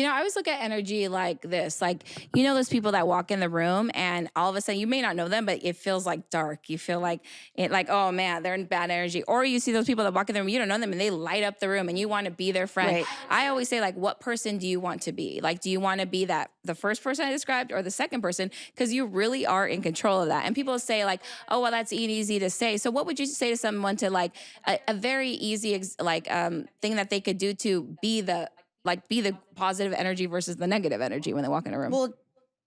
You know, I always look at energy like this, like, you know, those people that walk in the room and all of a sudden you may not know them, but it feels like dark. You feel like it, like, oh man, they're in bad energy. Or you see those people that walk in the room, you don't know them and they light up the room and you want to be their friend. Right. I always say, like, what person do you want to be? Like, do you want to be that the first person I described or the second person? Because you really are in control of that. And people say, like, oh, well, that's easy to say. So what would you say to someone to like a very easy thing that they could do to be the positive energy versus the negative energy when they walk in a room? Well,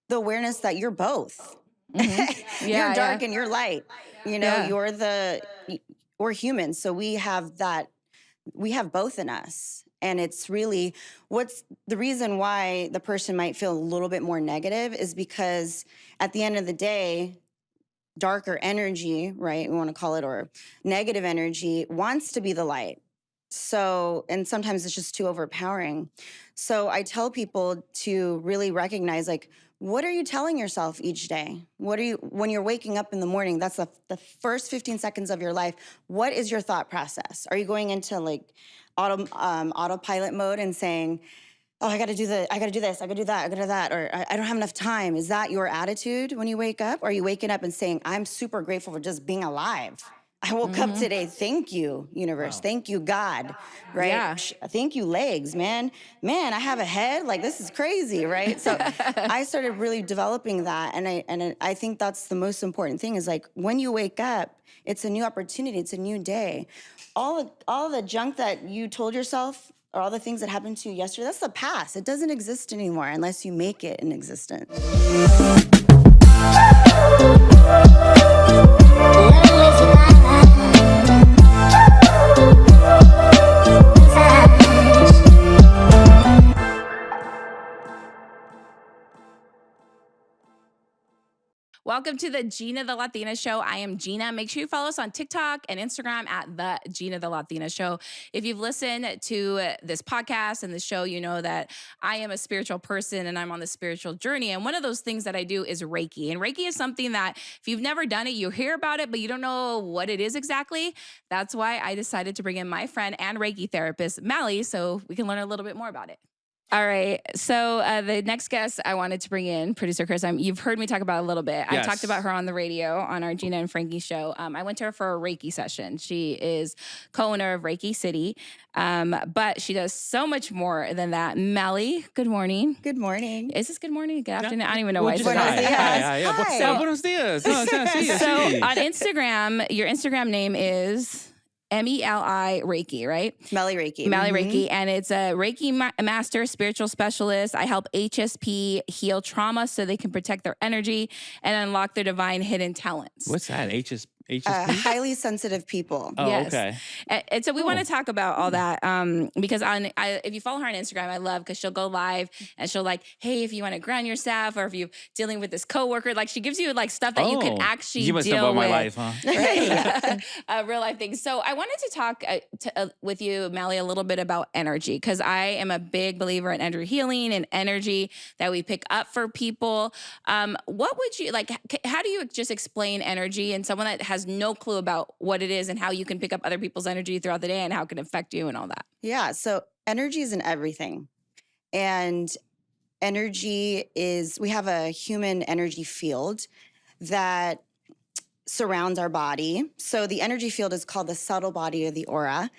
the awareness that you're both. Mm-hmm. You're dark and you're light. You know, Yeah. we're humans. So we have both in us. And it's really what's the reason why the person might feel a little bit more negative is because at the end of the day, darker energy, right? We want to call it, or negative energy wants to be the light. So, and sometimes it's just too overpowering. So I tell people to really recognize, like, what are you telling yourself each day? When you're waking up in the morning, that's the first 15 seconds of your life. What is your thought process? Are you going into like autopilot mode and saying, oh, I got to do this, I got to do that, or I don't have enough time? Is that your attitude when you wake up? Or are you waking up and saying, I'm super grateful for just being alive? I woke up today. Thank you, universe. Wow. Thank you, God. Right? Yeah. Thank you, legs, man. Man, I have a head. Like, this is crazy, right? So I started really developing that. And I think that's the most important thing is, like, when you wake up, it's a new opportunity. It's a new day. All the junk that you told yourself or all the things that happened to you yesterday, that's the past. It doesn't exist anymore unless you make it in existence. Welcome to the Geena the Latina Show. I am Geena. Make sure you follow us on TikTok and Instagram at the Geena the Latina Show. If you've listened to this podcast and the show, you know that I am a spiritual person and I'm on the spiritual journey. And one of those things that I do is Reiki. And Reiki is something that if you've never done it, you hear about it, but you don't know what it is exactly. That's why I decided to bring in my friend and Reiki therapist, Meli, so we can learn a little bit more about it. All right. So the next guest I wanted to bring in, producer Chris, you've heard me talk about it a little bit. Yes. I talked about her on the radio on our Geena and Frankie show. I went to her for a Reiki session. She is co-owner of Reiki City, but she does so much more than that. Meli, good morning. Good morning. Is this good morning? Good afternoon? I don't even know why I said that. Hi. So, buenos dias. So on Instagram, your Instagram name is... Meli Reiki, right? Meli Reiki. Meli Reiki. And it's a Reiki Master Spiritual Specialist. I help HSP heal trauma so they can protect their energy and unlock their divine hidden talents. What's that? HSP? Highly sensitive people. Oh, yes. Okay. And so we want to talk about all that because if you follow her on Instagram, I love because she'll go live and she'll like, hey, if you want to ground yourself or if you're dealing with this coworker, like she gives you like stuff that you can actually deal with. You must know about my life, huh? Right? Real life things. So I wanted to talk with you, Meli, a little bit about energy because I am a big believer in energy healing and energy that we pick up for people. What would you like? How do you just explain energy and someone that has no clue about what it is and how you can pick up other people's energy throughout the day and how it can affect you and all that? Yeah. So energy is in everything. And energy we have a human energy field that surrounds our body. So the energy field is called the subtle body or the aura,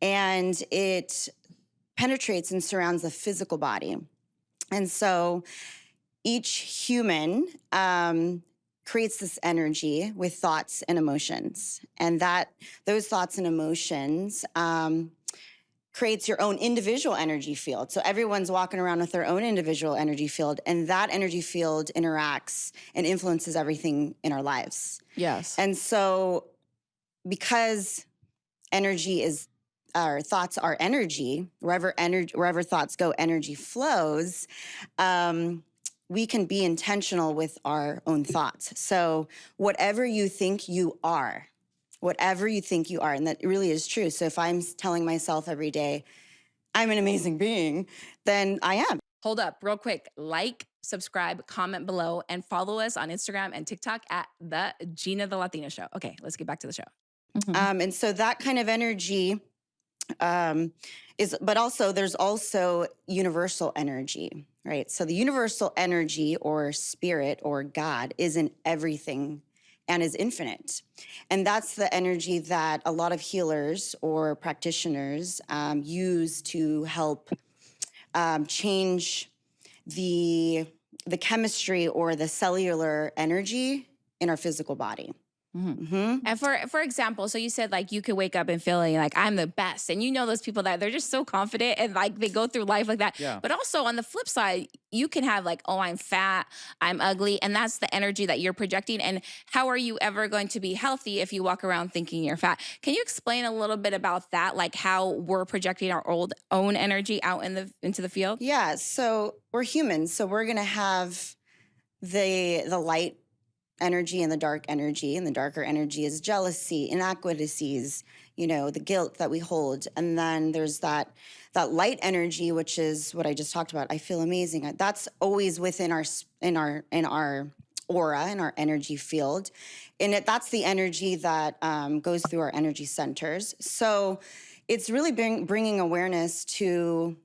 and it penetrates and surrounds the physical body. And so each human, creates this energy with thoughts and emotions. And those thoughts and emotions creates your own individual energy field. So everyone's walking around with their own individual energy field, and that energy field interacts and influences everything in our lives. Yes. And so because our thoughts are energy, wherever thoughts go, energy flows. We can be intentional with our own thoughts. So whatever you think you are, and that really is true. So if I'm telling myself every day, I'm an amazing being, then I am. Hold up real quick. Like, subscribe, comment below, and follow us on Instagram and TikTok at the Geena the Latina Show. Okay, let's get back to the show. And so that kind of energy But also there's also universal energy, right? So the universal energy or spirit or God is in everything and is infinite. And that's the energy that a lot of healers or practitioners use to help change the chemistry or the cellular energy in our physical body. And for example, so you said like you could wake up and feeling like I'm the best, and you know those people that they're just so confident and like they go through life like that. Yeah. But also on the flip side, you can have like, oh, I'm fat, I'm ugly, and that's the energy that you're projecting. And how are you ever going to be healthy if you walk around thinking you're fat? Can you explain a little bit about that, like how we're projecting our own energy out into the field? Yeah, so we're humans, so we're gonna have the light energy and the dark energy, and the darker energy is jealousy, inadequacies, the guilt that we hold. And then there's that light energy, which is what I just talked about. I feel amazing. That's always within our aura, in our energy field. And that's the energy that goes through our energy centers. So it's really bringing awareness to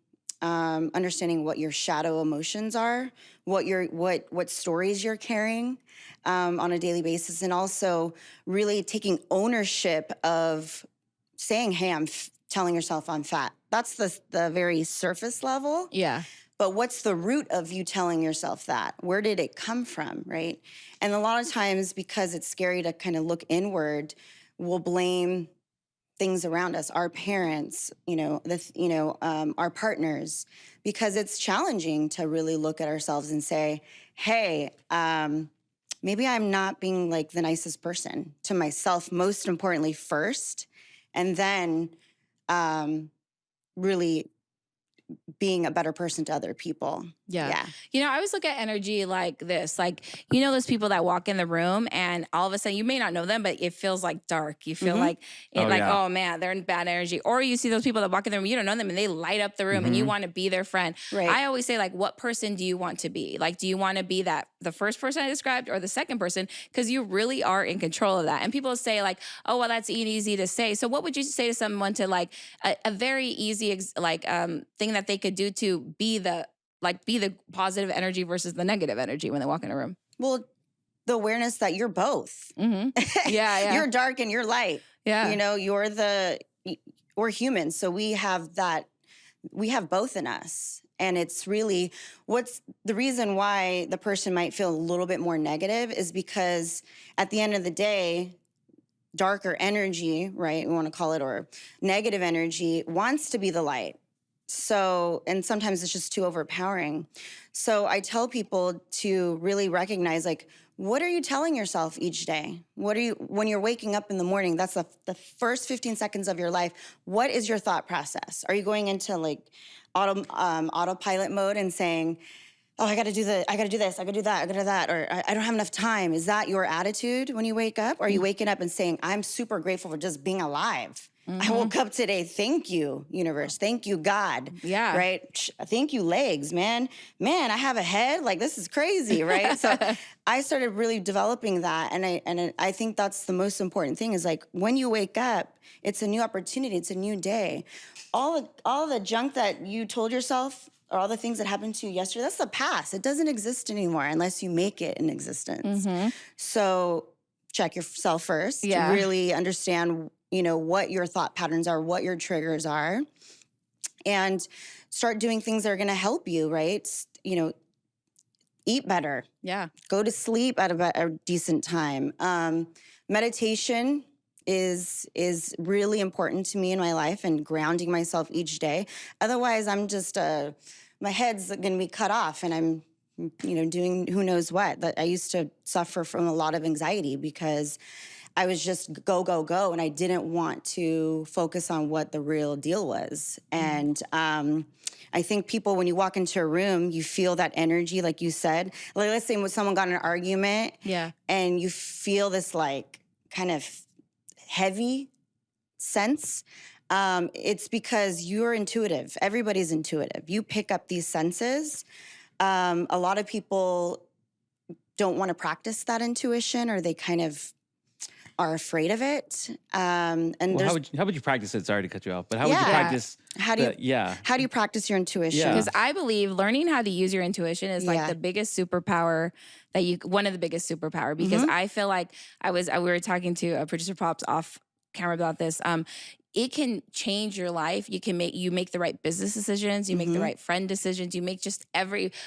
understanding what your shadow emotions are, what stories you're carrying on a daily basis, and also really taking ownership of saying, "Hey, telling yourself I'm fat." That's the very surface level. Yeah. But what's the root of you telling yourself that? Where did it come from, right? And a lot of times, because it's scary to kind of look inward, we'll blame things around us, our parents, our partners, because it's challenging to really look at ourselves and say, hey, maybe I'm not being like the nicest person to myself, most importantly first, and then really being a better person to other people. Yeah. I always look at energy like this. Like, those people that walk in the room and all of a sudden you may not know them, but it feels like dark. You feel like oh man, they're in bad energy. Or you see those people that walk in the room, you don't know them and they light up the room and you want to be their friend. Right. I always say like, what person do you want to be? Like, do you want to be the first person I described or the second person? Because you really are in control of that. And people say like, oh, well, that's easy to say. So what would you say to someone to like a very easy thing that they could do to be the positive energy versus the negative energy when they walk in a room? Well, the awareness that you're both. Mm-hmm. Yeah. You're dark and you're light. Yeah. We're humans. So we have both in us. And it's really what's the reason why the person might feel a little bit more negative is because at the end of the day, darker energy, right? We want to call it, or negative energy wants to be the light. So, and sometimes it's just too overpowering. So I tell people to really recognize, like, what are you telling yourself each day? When you're waking up in the morning, that's the first 15 seconds of your life. What is your thought process? Are you going into like autopilot mode and saying, oh, I got to do this, I got to do that, or I don't have enough time? Is that your attitude when you wake up? Or are you waking up and saying, I'm super grateful for just being alive? I woke up today. Thank you, universe. Thank you, God. Yeah. Right? Thank you, legs, man. Man, I have a head. Like, this is crazy, right? So I started really developing that. And I think that's the most important thing is like when you wake up, it's a new opportunity. It's a new day. All the junk that you told yourself or all the things that happened to you yesterday, that's the past. It doesn't exist anymore unless you make it in existence. So check yourself first to really understand what your thought patterns are, what your triggers are, and start doing things that are going to help you, right? Eat better. Yeah. Go to sleep at a decent time. Meditation is really important to me in my life and grounding myself each day. Otherwise, I'm just, my head's going to be cut off and I'm, doing who knows what. That I used to suffer from a lot of anxiety because I was just go, go, go. And I didn't want to focus on what the real deal was. And I think people, when you walk into a room, you feel that energy, like you said. Like, let's say when someone got in an argument and you feel this like kind of heavy sense. It's because you're intuitive. Everybody's intuitive. You pick up these senses. A lot of people don't want to practice that intuition, or they kind of are afraid of it. And Well, there's how would you practice it? Sorry to cut you off, but how would you Yeah. practice? how do you Yeah. how do you practice your intuition? Yeah. Because I believe learning how to use your intuition is like Yeah. the biggest superpower one of the biggest superpower, because I feel like we were talking to a producer Pops off camera about this. It can change your life. You make the right business decisions, you make the right friend decisions, you make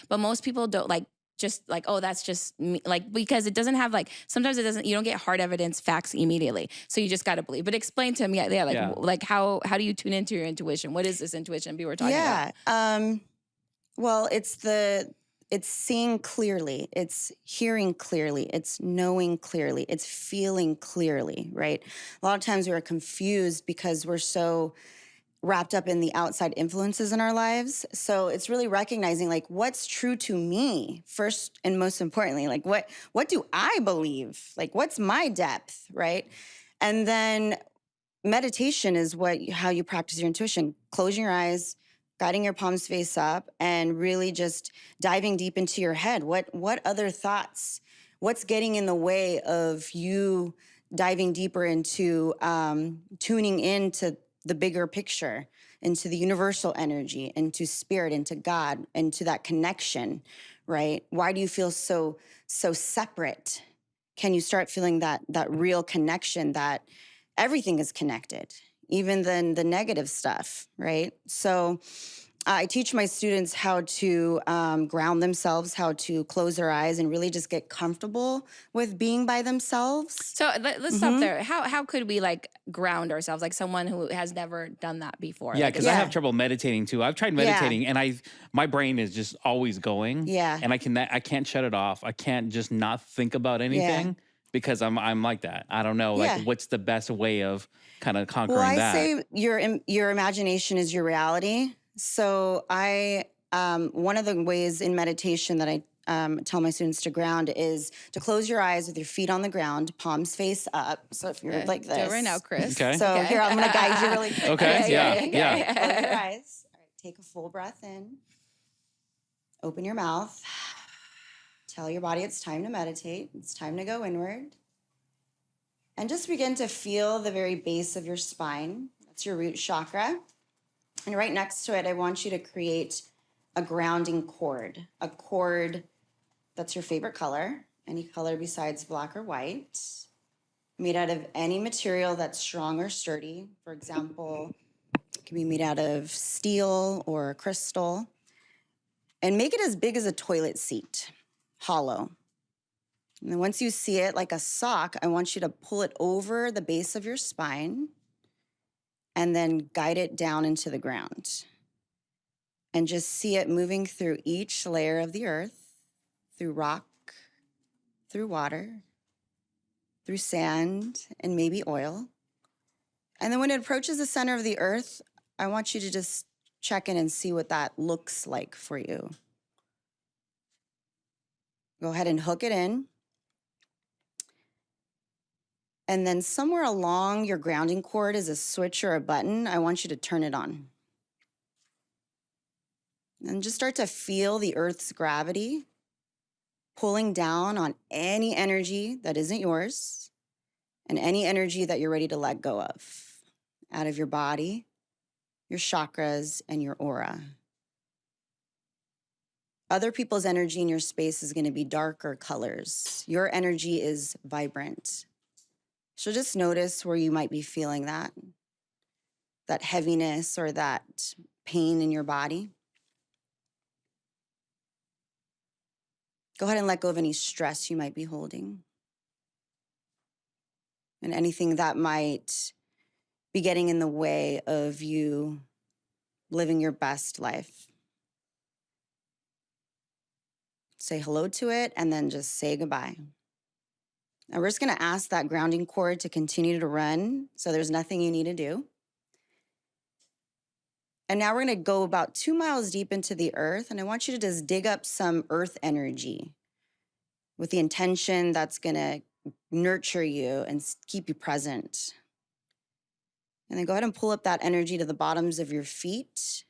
but most people don't just like, oh, that's just me. Like, because it doesn't have sometimes you don't get hard evidence facts immediately. So you just got to believe. But explain to me, like how do you tune into your intuition? What is this intuition we were talking about? Well, it's seeing clearly, it's hearing clearly, it's knowing clearly, it's feeling clearly, right? A lot of times we're confused because we're so wrapped up in the outside influences in our lives. So it's really recognizing like what's true to me first, and most importantly, like what do I believe? Like what's my depth, right? And then meditation is how you practice your intuition. Closing your eyes, guiding your palms face up, and really just diving deep into your head. What other thoughts? What's getting in the way of you diving deeper into tuning into the bigger picture, into the universal energy, into spirit, into God, into that connection, right? Why do you feel so separate? Can you start feeling that real connection, that everything is connected, even the negative stuff, right? So I teach my students how to ground themselves, how to close their eyes and really just get comfortable with being by themselves. So let's stop there. How could we ground ourselves, like someone who has never done that before? Yeah, Like, because I have trouble meditating too. I've tried meditating, and my brain is just always going. Yeah. And I can't shut it off. I can't just not think about anything because I'm like that. I don't know. Yeah. Like, what's the best way of kind of conquering Well, I that? say your imagination is your reality. So one of the ways in meditation that I tell my students to ground is to close your eyes with your feet on the ground, palms face up. So if you're like this. Do it right now, Chris. Okay. So here, I'm going to guide you really quick. Okay, yeah. Close your eyes. All right, take a full breath in. Open your mouth. Tell your body it's time to meditate. It's time to go inward. And just begin to feel the very base of your spine. That's your root chakra. And right next to it, I want you to create a grounding cord, a cord that's your favorite color, any color besides black or white, made out of any material that's strong or sturdy. For example, it can be made out of steel or crystal. And make it as big as a toilet seat, hollow. And then once you see it like a sock, I want you to pull it over the base of your spine and then guide it down into the ground. And just see it moving through each layer of the earth, through rock, through water, through sand, and maybe oil. And then when it approaches the center of the earth, I want you to just check in and see what that looks like for you. Go ahead and hook it in. And then somewhere along your grounding cord is a switch or a button. I want you to turn it on. And just start to feel the earth's gravity pulling down on any energy that isn't yours and any energy that you're ready to let go of out of your body, your chakras, and your aura. Other people's energy in your space is going to be darker colors. Your energy is vibrant. So just notice where you might be feeling that heaviness or that pain in your body. Go ahead and let go of any stress you might be holding and anything that might be getting in the way of you living your best life. Say hello to it and then just say goodbye. Now we're just going to ask that grounding cord to continue to run, so there's nothing you need to do. And now we're going to go about 2 miles deep into the earth, and I want you to just dig up some earth energy with the intention that's going to nurture you and keep you present. And then go ahead and pull up that energy to the bottoms of your feet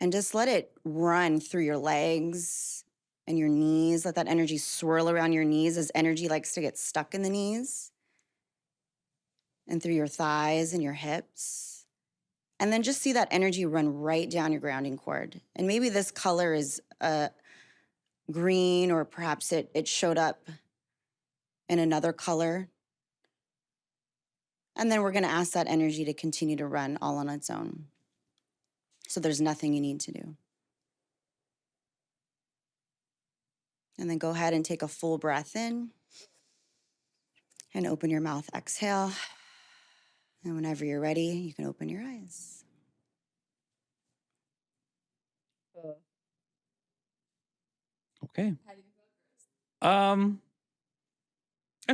and just let it run through your legs and your knees. Let that energy swirl around your knees, as energy likes to get stuck in the knees. and through your thighs and your hips. And then just see that energy run right down your grounding cord. And maybe this color is green, or perhaps it showed up in another color. And then we're going to ask that energy to continue to run all on its own. So there's nothing you need to do. And then go ahead and take a full breath in and open your mouth, exhale. And whenever you're ready, you can open your eyes. Okay. I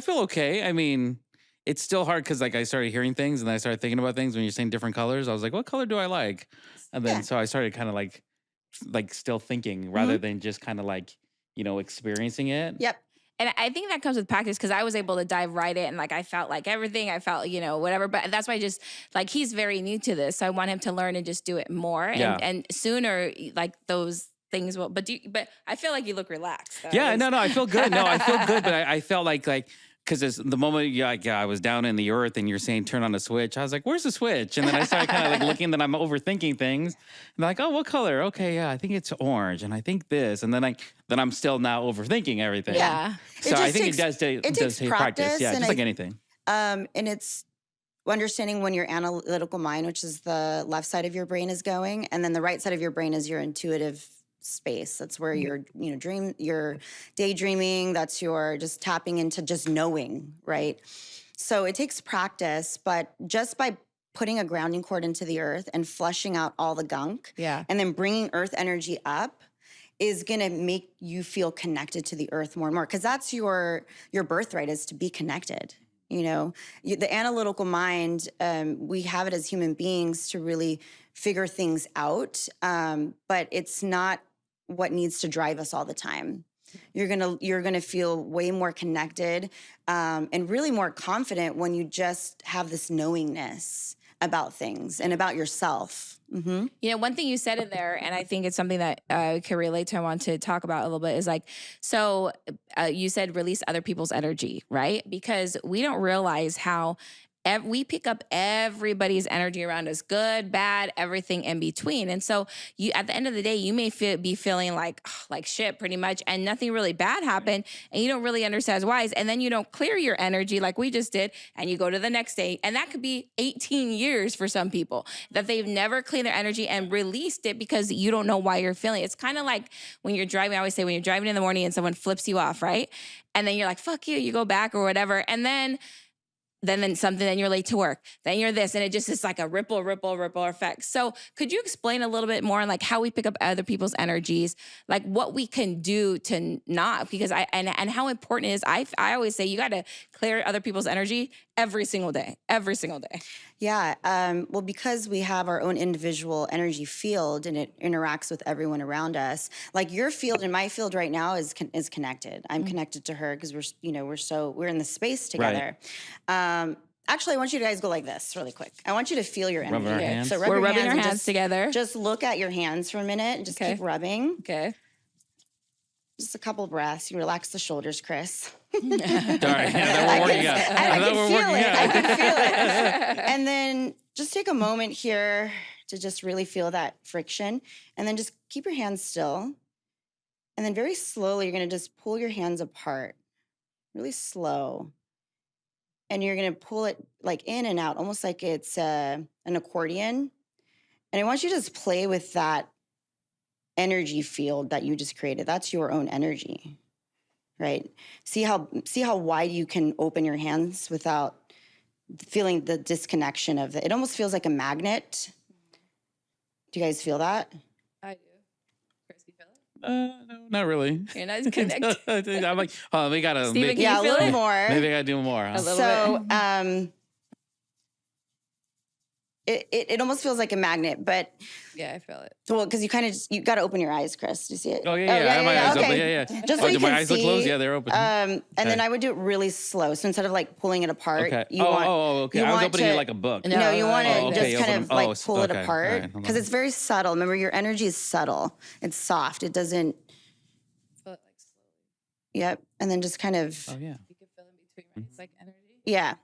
feel okay. I mean, it's still hard because like I started hearing things and then I started thinking about things when you're saying different colors. I was like, what color do I like? And then so I started kind of like still thinking rather than just kind of like, experiencing it. Yep. And I think that comes with practice because I was able to dive right in. Like I felt like everything. I felt, whatever. But that's why I just like he's very new to this. So I want him to learn and just do it more. And sooner, like those things will. But I feel like you look relaxed. Yeah, no, I feel good. No, I feel good. But I felt like because the moment I was down in the earth and you're saying turn on the switch, I was like, where's the switch? And then I started kind of like looking, then I'm overthinking things. And like, oh, what color? Okay, yeah, I think it's orange. And I think this. And then I'm still now overthinking everything. Yeah. So I think it does take practice. Yeah, just like anything. And it's understanding when your analytical mind, which is the left side of your brain, is going, and then the right side of your brain is your intuitive space. That's where you're daydreaming. That's your just tapping into just knowing, right? So it takes practice, but just by putting a grounding cord into the earth and flushing out all the gunk, and then bringing earth energy up is going to make you feel connected to the earth more and more, because that's your birthright, is to be connected. The analytical mind, we have it as human beings to really figure things out, but it's not what needs to drive us all the time. You're gonna feel way more connected and really more confident when you just have this knowingness about things and about yourself. One thing you said in there, and I think it's something that I can relate to, I want to talk about a little bit, is like, so you said release other people's energy, right? Because we don't realize how we pick up everybody's energy around us, good, bad, everything in between. And so you, at the end of the day, you may be feeling like shit pretty much, and nothing really bad happened, and you don't really understand why. And then you don't clear your energy like we just did, and you go to the next day. And that could be 18 years for some people that they've never cleaned their energy and released it because you don't know why you're feeling it. It's kind of like when you're driving, I always say when you're driving in the morning and someone flips you off, right? And then you're like, fuck you go back or whatever. And then something, then you're late to work, then you're this, and it just is like a ripple effect. So could you explain a little bit more on like how we pick up other people's energies, like what we can do to not, because and how important it is. I always say you got to clear other people's energy every single day. Yeah. Well, because we have our own individual energy field and it interacts with everyone around us. Like your field and my field right now is connected. I'm connected to her because we're in the space together. Right. Actually, I want you guys to go like this really quick. I want you to feel your energy. Rub our hands. So we're rubbing our hands together. Just look at your hands for a minute and just keep rubbing. Okay. Just a couple breaths. You relax the shoulders, Chris. All right. Yeah, we're working out. I can feel it. And then just take a moment here to just really feel that friction. And then just keep your hands still. And then very slowly, you're going to just pull your hands apart. Really slow. And you're going to pull it like in and out, almost like it's an accordion. And I want you to just play with that energy field that you just created. That's your own energy, right? See how wide you can open your hands without feeling the disconnection of it. It almost feels like a magnet. Do you guys feel that? I do. Chris, you feel it? No, not really. You're not connected. I'm like, oh, we gotta. Steven, Yeah, a little it? more. Maybe I gotta do more. Huh? A little bit. It almost feels like a magnet, but yeah, I feel it. Well, because you got to open your eyes, Chris. Do you see it? Oh yeah, I have my eyes open. Yeah. Just so you do my can eyes see, look closed? Yeah, they're open. And then I would do it really slow. So instead of like pulling it apart, okay. you want. Okay. I was opening it like a book. No, you want to okay, just kind of like pull it okay. apart Right, because it's very subtle. Remember, your energy is subtle. It's soft. It doesn't. Feel it like slowly. Yep. And then just kind of. Oh yeah. You can feel in between, right? It's like energy. Yeah.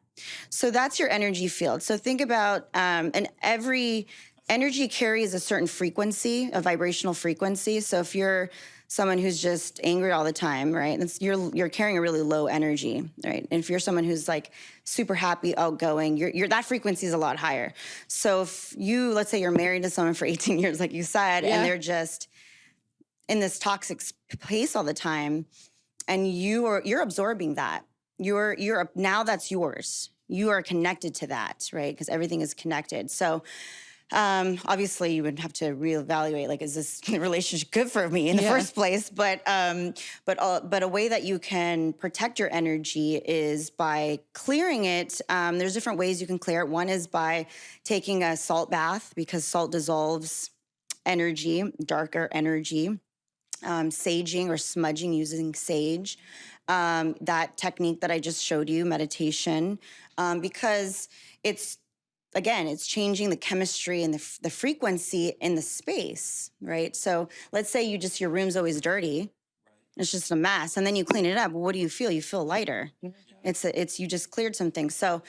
So that's your energy field. So think about, and every energy carries a certain frequency, a vibrational frequency. So if you're someone who's just angry all the time, right, you're carrying a really low energy, right? And if you're someone who's like super happy, outgoing, that frequency is a lot higher. So if let's say you're married to someone for 18 years, like you said, and they're just in this toxic space all the time, and you're absorbing that. Now that's yours. You are connected to that, right? Because everything is connected. So obviously you would have to reevaluate, like, is this relationship good for me in the first place? But a way that you can protect your energy is by clearing it. There's different ways you can clear it. One is by taking a salt bath, because salt dissolves energy, darker energy. Saging or smudging using sage, that technique that I just showed you, meditation, because it's changing the chemistry and the frequency in the space, right? So let's say your room's always dirty. It's just a mess. And then you clean it up. Well, what do you feel? You feel lighter. You just cleared some things. So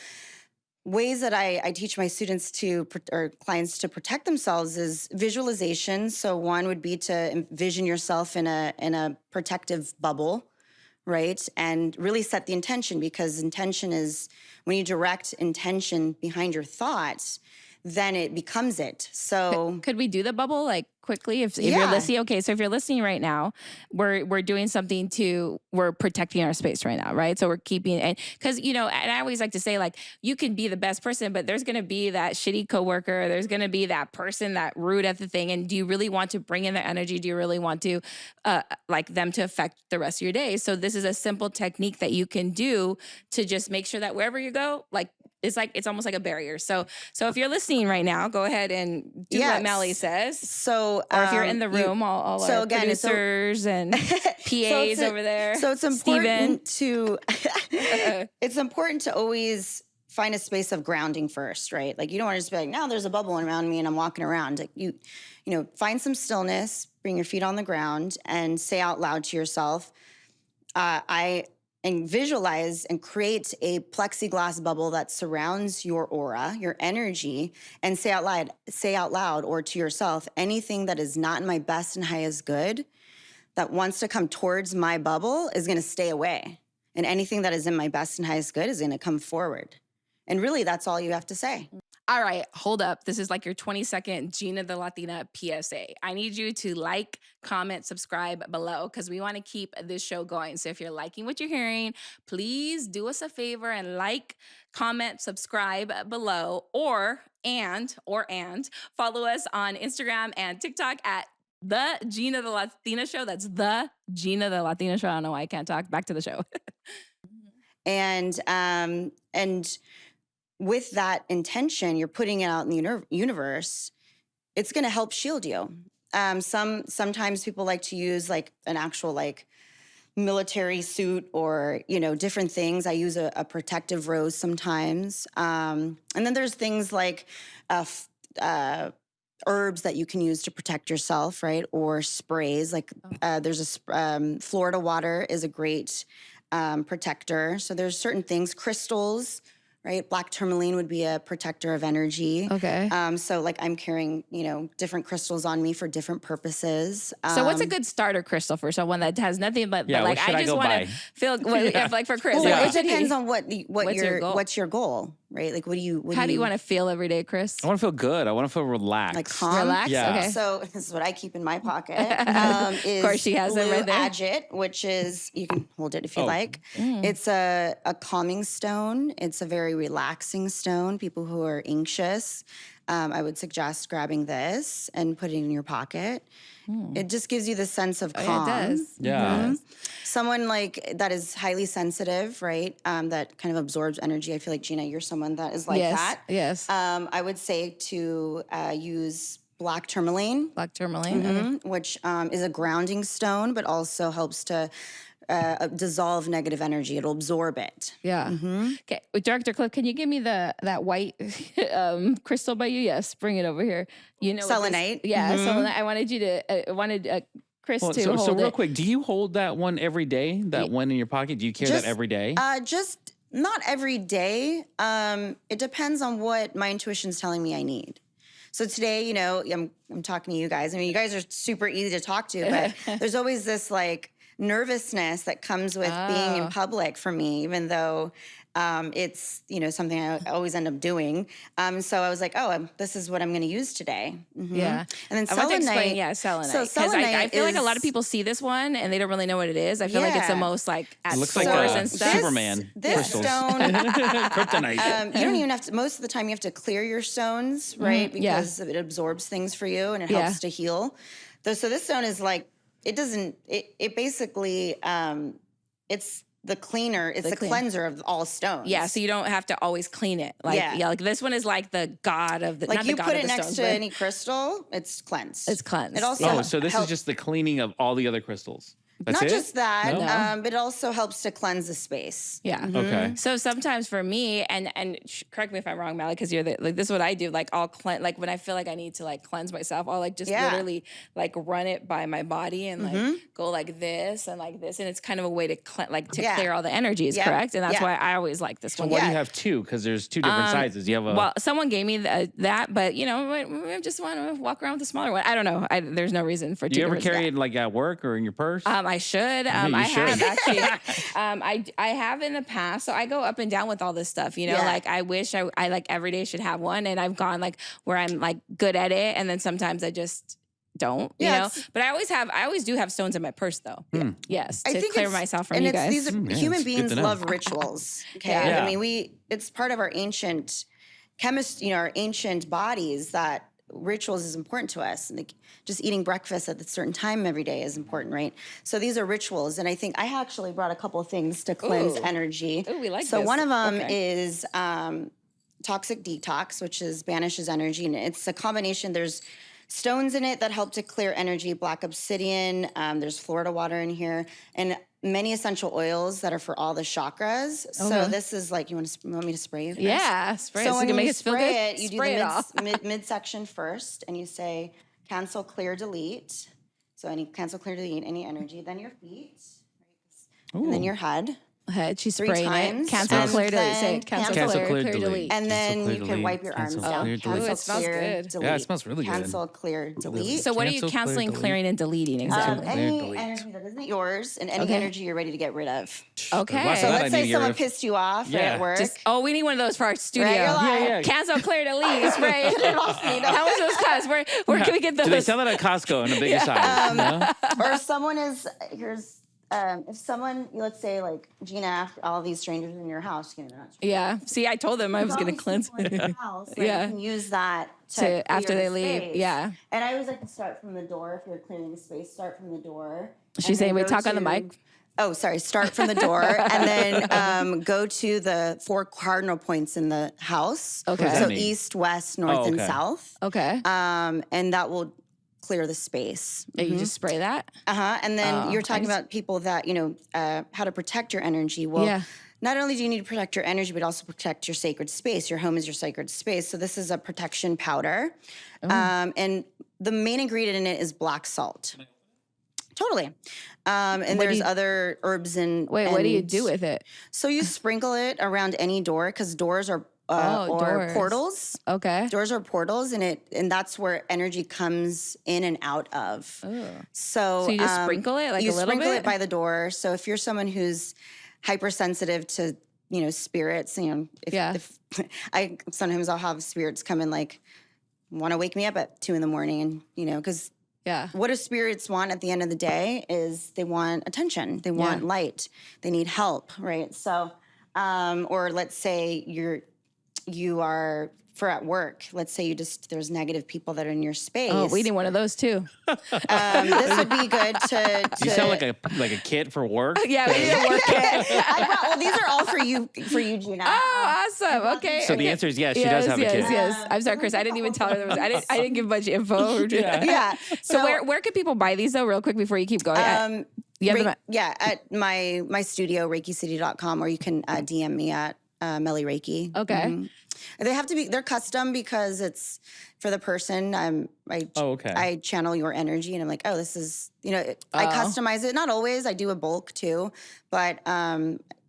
ways that I teach my students or clients to protect themselves is visualization. So one would be to envision yourself in a protective bubble, right? And really set the intention, because intention is when you direct intention behind your thoughts, then it becomes it. So could we do the bubble like quickly if you're listening? Okay, so if you're listening right now, we're doing something we're protecting our space right now, right? So we're keeping, and because and I always like to say, like, you can be the best person, but there's gonna be that shitty coworker, there's gonna be that person that rude at the thing, and do you really want to bring in their energy? Do you really want to like them to affect the rest of your day? So this is a simple technique that you can do to just make sure that wherever you go, like, it's almost like a barrier. So if you're listening right now, go ahead and do what Meli says. So, or if you're in the room, all our producers and PAs over there. So it's important it's important to always find a space of grounding first, right? Like, you don't want to just be like, now there's a bubble around me and I'm walking around. Like, you find some stillness, bring your feet on the ground, and say out loud to yourself, and visualize and create a plexiglass bubble that surrounds your aura, your energy, and say out loud or to yourself, anything that is not in my best and highest good that wants to come towards my bubble is going to stay away. And anything that is in my best and highest good is going to come forward. And really, that's all you have to say. All right, hold up. This is like your 20-second Geena the Latina PSA. I need you to like, comment, subscribe below, because we want to keep this show going. So if you're liking what you're hearing, please do us a favor and like, comment, subscribe below, and follow us on Instagram and TikTok at the Geena the Latina Show. That's the Geena the Latina Show. I don't know why I can't talk. Back to the show. And with that intention, you're putting it out in the universe, it's going to help shield you. Sometimes people like to use like an actual like military suit or, different things. I use a protective rose sometimes. And then there's things like herbs that you can use to protect yourself, right? Or sprays. Like there's Florida water is a great protector. So there's certain things, crystals, right? Black tourmaline would be a protector of energy. Okay. So like I'm carrying, different crystals on me for different purposes. So what's a good starter crystal for someone that has nothing but like, I just want to feel like for Chris? Well, like, it depends on what's your goal, right? Like, how do you want to feel every day, Chris? I want to feel good. I want to feel relaxed. Like calm? Relaxed? Yeah. Okay. So this is what I keep in my pocket. Of course she has it right there. Agate, which is, you can hold it if you like. It's a calming stone. It's a very relaxing stone. People who are anxious, I would suggest grabbing this and putting it in your pocket. It just gives you the sense of calm. Yeah, it does. Yeah. Someone like that is highly sensitive, right? That kind of absorbs energy. I feel like, Geena, you're someone that is like that. Yes. I would say to use black tourmaline. Black tourmaline. Which is a grounding stone, but also helps to dissolve negative energy. It'll absorb it. Yeah. Okay. Director Cliff, can you give me that white crystal by you? Yes. Bring it over here. Selenite. Selenite. I wanted you to, Chris to hold so real it. quick, do you hold that one every day? That one in your pocket? Do you carry that every day? Just Not every day. It depends on what my intuition's telling me I need. So today, you know, I'm talking to you guys. I mean, you guys are super easy to talk to, but there's always this like nervousness that comes with being in public for me, even though it's, you know, something I always end up doing. So I was like, oh, this is what I'm going to use today. Yeah. And then I want to explain, selenite. selenite. So Because selenite I feel like a lot is- of people see this one and they don't really know what it is. I feel like it's the Yeah. most like at It looks stores like and stuff. Superman This crystals. stone, Kryptonite. you don't even have to, most of the time you have to clear your stones, right? yeah. Because it absorbs things for you and it Yeah. helps to heal. So this stone is like, it basically, it's the cleaner, it's the cleanser of all stones. Yeah, so you don't have to always clean it. Like Yeah. like this one is like the god of the Like not you the god put of it the next stones, to but any crystal, it's cleansed. it's cleansed. It also So this is just the cleaning of all the other crystals. That's not it? just that, No? but it also helps to cleanse the space. yeah. Okay. So sometimes for me, and correct me if I'm wrong, Meli, because you're like this is what I do. Like I'll like when I feel like I need to like cleanse myself, I'll like just Yeah. literally like run it by my body and like go like this, and it's kind of a way to Yeah. clear all the energies, Yeah. correct? And that's Yeah. why I always like this So one. why do Yeah. you have two? Because there's two different sizes. You have a Well, someone gave me that, but you know, I just want to walk around with a smaller one. I don't know. There's no reason for do two you ever different- carry it like at work or in your purse? I should. you I should. have actually. I have in the past. So I go up and down with all this stuff. You know, Yeah. like I wish I like every day should have one, and I've gone like where I'm like good at it, and then sometimes I just don't. You Yeah, know, it's- but I always do have stones in my purse though. Yes, I to think clear it's- myself from and you it's, guys. These are, yeah, human it's good beings to know. love rituals. Okay, Yeah. I mean, it's part of our ancient chemistry, you know, our ancient bodies that rituals is important to us. Like just eating breakfast at a certain time every day is important, right? So these are rituals, and I think I actually brought a couple of things to cleanse Ooh. energy. Ooh, we like so this. one of them Okay. is toxic detox, which is banishes energy, and it's a combination. There's stones in it that help to clear energy, black obsidian, there's Florida water in here, and many essential oils that are for all the chakras. So Okay. this is like, want me to spray you? Chris? Yeah, spray it So so when you can make you us feel spray good. it, you spray do it all. the midsection first, and you say cancel, clear, delete. So any cancel, clear, delete any energy. Then your feet, and then Ooh. your head. Head, she's 3 spraying times, it. Cancel, and clear, delete. Say then it. Cancel, Cancel, clear, delete. delete. And Cancel, then clear, you can delete. wipe your Cancel, arms down. clear, Cancel, delete. Ooh, it smells clear, good. delete. Yeah, it smells really good. Cancel, clear, delete. So what are you Cancel, clear, canceling, delete. clearing, and deleting exactly? clear, Any delete. energy that isn't yours and any Okay. energy you're ready to get rid of. Okay. Lots So of that I let's need to say get someone rid of. pissed you off right, Yeah. at work. We need one of those for our studio. Right, you're like- Yeah. Cancel, clear, delete, spray. How much those cost? Where can we get those? Do they sell that at Costco in a bigger size? No? Or if someone is, if someone, let's say like Geena, after all these strangers in your house, you know, not Yeah. See, I told them I was going to cleanse. house, like, Yeah. you can use that To after clear they the leave. space. Yeah. And I always like to start from the door. If you're clearing the space, start from the door. She's and saying, then wait, go talk on the to- mic. Oh, sorry. Start from the door and then go to the 4 cardinal points in the house. Okay. What does So that mean? east, west, north, and okay. south. Okay. And that will clear the space. Yeah, you just spray that. And then Oh, you're talking I just- about people that, how to protect your energy. Well, Yeah. not only do you need to protect your energy, but also protect your sacred space. Your home is your sacred space. So this is a protection powder. And the main ingredient in it is black salt. Totally. And What do there's you- other herbs and Wait, what do you and- do with it? So you sprinkle it around any door because doors are or doors. portals. Okay. Doors are portals, and that's where energy comes in and out of. Oh. So, So you just sprinkle it, like, you a little sprinkle bit? it by the door. So if you're someone who's hypersensitive to spirits, Yeah. if I'll have spirits come in like want to wake me up at 2 a.m. and because Yeah. what do spirits want at the end of the day is they want attention, they want light, they need help, right? So, or let's say you are for at work. Let's say there's negative people that are in your space. Oh, we need one of those too. This would be good to. You sound like a kit for work. Yeah, we need to work it. Well, these are all for you, Geena. Oh, awesome. Okay. So the okay. answer is yes, she does have a kit. Yes. I'm sorry, Chris. I didn't even tell her there was. I didn't give much info. Yeah. So where could people buy these though, real quick before you keep going? You have them at my studio, ReikiCity.com, or you can DM me at Meli Reiki. Okay. They have to be, they're custom because it's for the person. Oh, okay. I channel your energy and I'm like, oh, this is, I Oh. customize it. Not always. I do a bulk too. But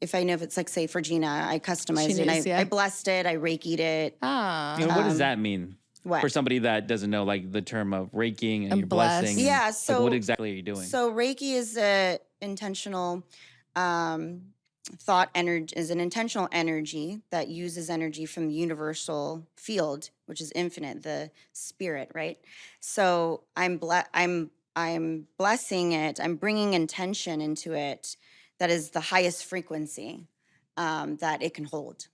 if I know if it's like, say for Geena, I customized it. needs, And yeah. I blessed it. I Reiki'd it. Ah. What does that mean? What? For somebody that doesn't know, like the term of Reiking and And your bless. blessing. Yeah, like, so- what exactly are you doing? So Reiki is a intentional thought energy, is an intentional energy that uses energy from the universal field, which is infinite, the spirit, right? So I'm blessing it. I'm bringing intention into it that is the highest frequency that it can hold.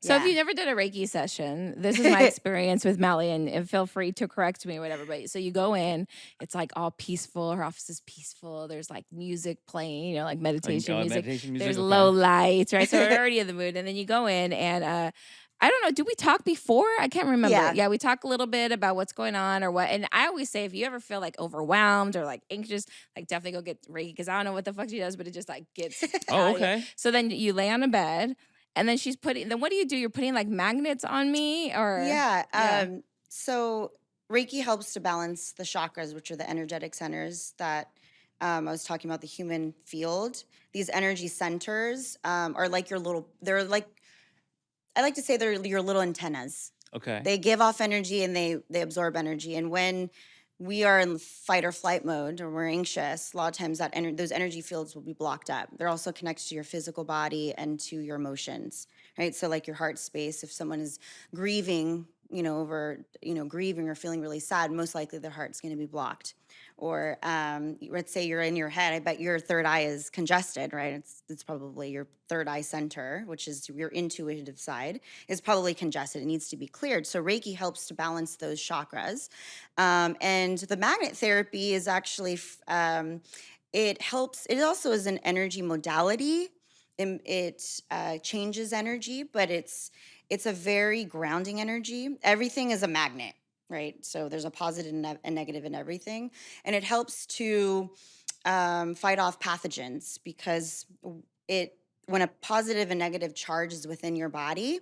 So if Yeah. you never did a Reiki session, this is my experience with Meli, and feel free to correct me or whatever. But so you go in, it's like all peaceful. Her office is peaceful. There's like music playing, like meditation music. Meditation music. There's okay. low lights, right? So we're already in the mood. And then you go in and I don't know, did we talk before? I can't remember. Yeah. We talk a little bit about what's going on or what. And I always say if you ever feel like overwhelmed or like anxious, like definitely go get Reiki because I don't know what the fuck she does, but it just like gets Oh, out of you. okay. So then you lay on a bed. And then she's putting, then what do? You're putting like magnets on me or? Yeah. So Reiki helps to balance the chakras, which are the energetic centers that I was talking about, the human field. These energy centers are like they're like, I like to say they're your little antennas. Okay. They give off energy and they absorb energy. And when we are in fight or flight mode or we're anxious, a lot of times those energy fields will be blocked up. They're also connected to your physical body and to your emotions, right? So like your heart space, if someone is grieving, over, grieving or feeling really sad, most likely their heart's going to be blocked. Or let's say you're in your head, I bet your third eye is congested, right? It's probably your third eye center, which is your intuitive side, is probably congested. It needs to be cleared. So Reiki helps to balance those chakras. And the magnet therapy is actually, it helps, it also is an energy modality. It changes energy, but it's a very grounding energy. Everything is a magnet, right? So there's a positive and a negative in everything. And it helps to fight off pathogens because when a positive and negative charge is within your body,